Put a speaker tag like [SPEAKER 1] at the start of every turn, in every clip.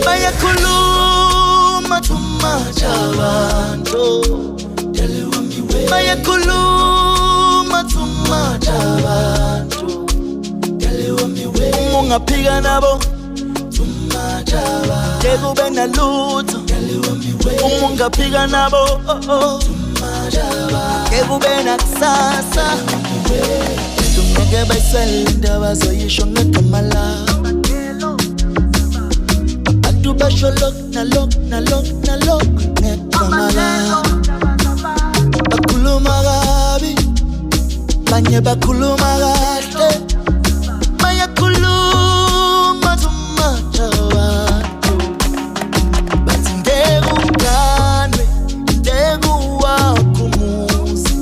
[SPEAKER 1] bayakhuluma tumajabantu bayakhuluma tumajabantu ungaphika nabo kube nalutho ungaphika nabo kube nakusasa ngeke bayisele indaba zoyisho ngegama lakho abantu basho lok nalok ngegama lakho bakhuluma kabi banye bakhuluma kahle bayakhuluma tumajabantu bathi ngeke uganwe ngeke uwakhumuzi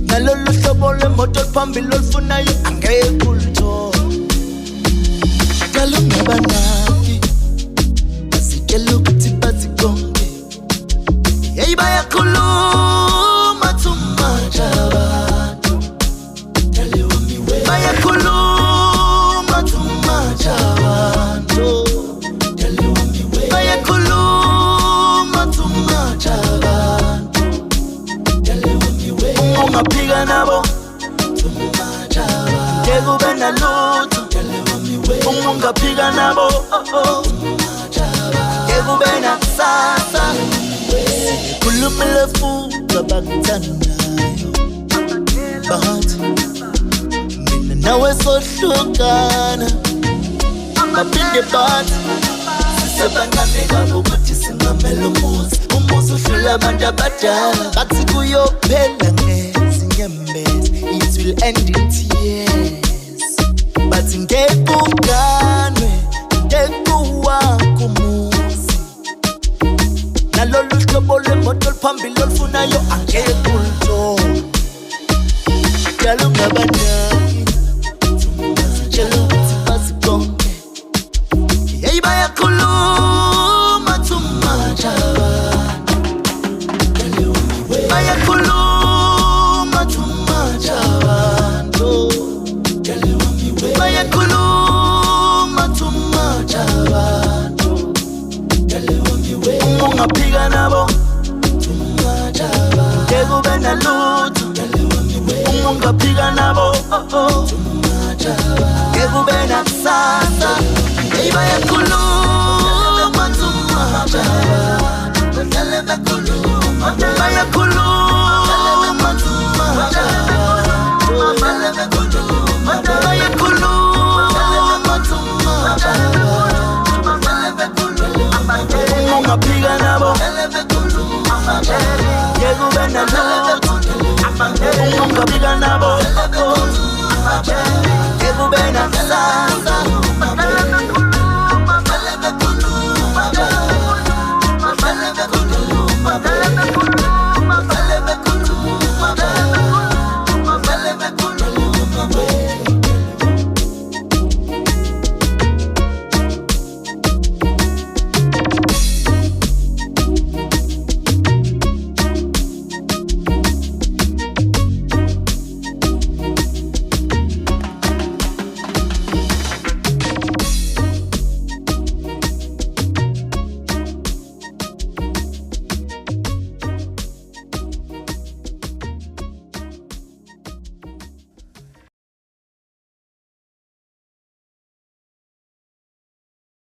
[SPEAKER 1] nalolu hlobo lwemoto phambili olufunayo angeke uluthola kalungaba naki basitshela ukuthi bazikonke hey bayakhuluma tumajabantu bayakhuluma tumajabantu bayakhuluma tumajabantu ungaphika nabo kube nalutho ungaphika nabo kube nakusasa khuluma lefuka bakuthandayo bathi mina nawe sohlukana baphinde bathi sisebancane kabi ukuthi singamele umuzi uhlula abantu abadala bathi kuyophela ngezinyembezi it will end in tears bathi ngeke uganwe ngeke uwakhumuzi nalolu hlobo lwemoto oluphambili olufunayo angeke uluthola yalo ngabanaki basitshela ukuthi bazikonke hey bayakhuluma tumajabantu bayakhuluma tumajabantu bayakhuluma tumajabantu ungaphika nabo kube nalutho ungaphika nabo kube nakusasa hey bayakhuluma tumajabantu bayakhuluma tumajabantu bayakhuluma tumajabantu ungaphika nabo kube nalutho ungaphika nabo kube nakusasa